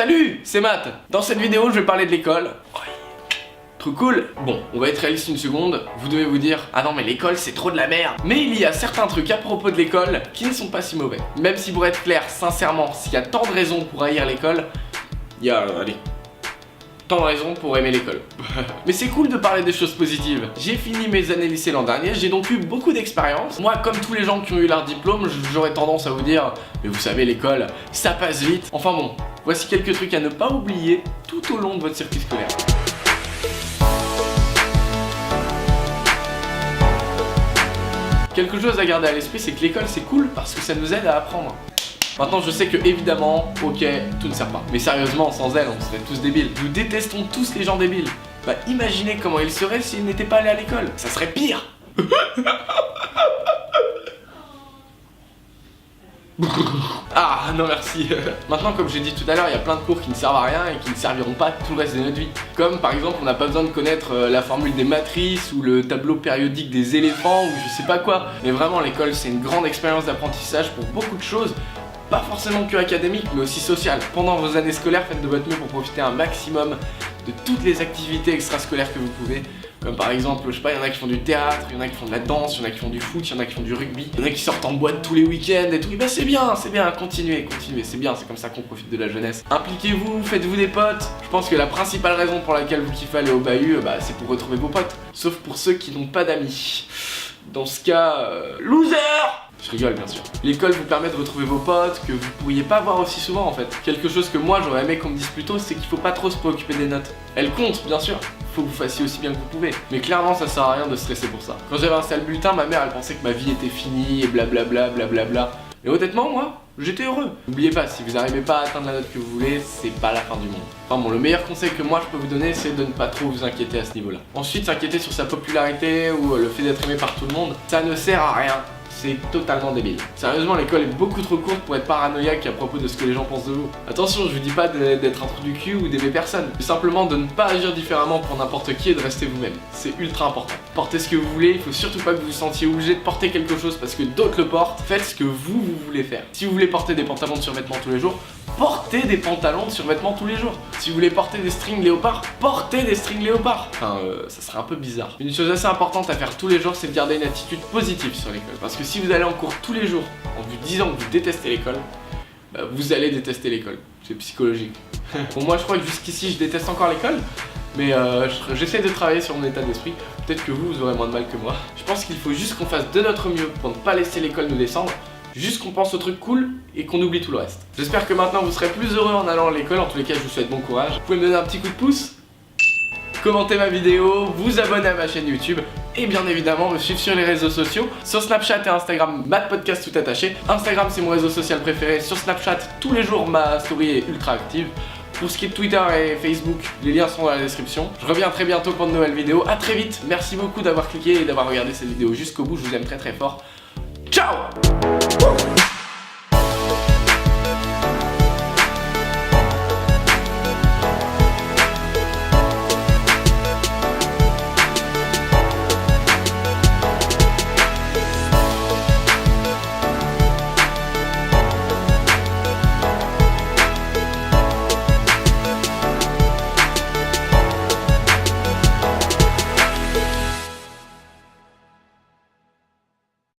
Salut, c'est Matt. Dans cette vidéo, je vais parler de l'école. Trop cool. Bon, on va être réaliste une seconde. Vous devez vous dire, ah non mais l'école c'est trop de la merde. Mais il y a certains trucs à propos de l'école qui ne sont pas si mauvais. Même si pour être clair, sincèrement, s'il y a tant de raisons pour haïr l'école, il y a, allez, tant de raisons pour aimer l'école. Mais c'est cool de parler des choses positives. J'ai fini mes années lycée l'an dernier, j'ai donc eu beaucoup d'expérience. Moi, comme tous les gens qui ont eu leur diplôme, j'aurais tendance à vous dire, mais vous savez l'école, ça passe vite. Enfin bon, voici quelques trucs à ne pas oublier tout au long de votre circuit scolaire. Quelque chose à garder à l'esprit, c'est que l'école c'est cool parce que ça nous aide à apprendre. Maintenant je sais que évidemment, ok, tout ne sert pas. Mais sérieusement, sans elle, on serait tous débiles. Nous détestons tous les gens débiles. Bah imaginez comment ils seraient s'ils n'étaient pas allés à l'école. Ça serait pire. Ah non merci. Maintenant comme j'ai dit tout à l'heure, il y a plein de cours qui ne servent à rien et qui ne serviront pas tout le reste de notre vie. Comme par exemple on n'a pas besoin de connaître la formule des matrices ou le tableau périodique des éléphants ou je sais pas quoi. Mais vraiment l'école c'est une grande expérience d'apprentissage pour beaucoup de choses. Pas forcément que académique mais aussi sociale. Pendant vos années scolaires, faites de votre mieux pour profiter un maximum de toutes les activités extrascolaires que vous pouvez. Comme par exemple, je sais pas, il y en a qui font du théâtre, il y en a qui font de la danse, il y en a qui font du foot, il y en a qui font du rugby, il y en a qui sortent en boîte tous les week-ends et tout. Et bah c'est bien, continuez, c'est bien, c'est comme ça qu'on profite de la jeunesse. Impliquez-vous, faites-vous des potes. Je pense que la principale raison pour laquelle vous kiffez aller au bahut, bah c'est pour retrouver vos potes. Sauf pour ceux qui n'ont pas d'amis. Dans ce cas, loser! Je rigole bien sûr. L'école vous permet de retrouver vos potes que vous pourriez pas voir aussi souvent en fait. Quelque chose que moi j'aurais aimé qu'on me dise plus tôt, c'est qu'il faut pas trop se préoccuper des notes. Elles comptent bien sûr, faut que vous fassiez aussi bien que vous pouvez. Mais clairement ça sert à rien de stresser pour ça. Quand j'avais un sale bulletin, ma mère elle pensait que ma vie était finie et blablabla blablabla. Et honnêtement moi, j'étais heureux. N'oubliez pas, si vous n'arrivez pas à atteindre la note que vous voulez, c'est pas la fin du monde. Enfin bon, le meilleur conseil que moi je peux vous donner, c'est de ne pas trop vous inquiéter à ce niveau-là. Ensuite, s'inquiéter sur sa popularité ou le fait d'être aimé par tout le monde, ça ne sert à rien. C'est totalement débile. Sérieusement, l'école est beaucoup trop courte pour être paranoïaque à propos de ce que les gens pensent de vous. Attention, je vous dis pas d'être un trou du cul ou d'aimer personne, mais simplement de ne pas agir différemment pour n'importe qui et de rester vous-même. C'est ultra important. Portez ce que vous voulez, il faut surtout pas que vous vous sentiez obligé de porter quelque chose parce que d'autres le portent. Faites ce que vous voulez faire. Si vous voulez porter des pantalons de survêtement tous les jours, portez des pantalons de survêtement tous les jours. Si vous voulez porter des strings léopards, portez des strings léopards. Enfin, ça serait un peu bizarre. Une chose assez importante à faire tous les jours, c'est de garder une attitude positive sur l'école. Parce que si vous allez en cours tous les jours en vous disant que vous détestez l'école, bah vous allez détester l'école. C'est psychologique. Bon, moi je crois que jusqu'ici je déteste encore l'école, mais j'essaie de travailler sur mon état d'esprit. Peut-être que vous aurez moins de mal que moi. Je pense qu'il faut juste qu'on fasse de notre mieux pour ne pas laisser l'école nous descendre. Juste qu'on pense au truc cool et qu'on oublie tout le reste. J'espère que maintenant vous serez plus heureux en allant à l'école. En tous les cas, je vous souhaite bon courage. Vous pouvez me donner un petit coup de pouce, commenter ma vidéo, vous abonner à ma chaîne YouTube et bien évidemment me suivre sur les réseaux sociaux. Sur Snapchat et Instagram, Matt Podcast tout attaché. Instagram c'est mon réseau social préféré. Sur Snapchat, tous les jours ma story est ultra active. Pour ce qui est de Twitter et Facebook, les liens sont dans la description. Je reviens très bientôt pour de nouvelles vidéos. A très vite. Merci beaucoup d'avoir cliqué et d'avoir regardé cette vidéo jusqu'au bout. Je vous aime très très fort. Ciao!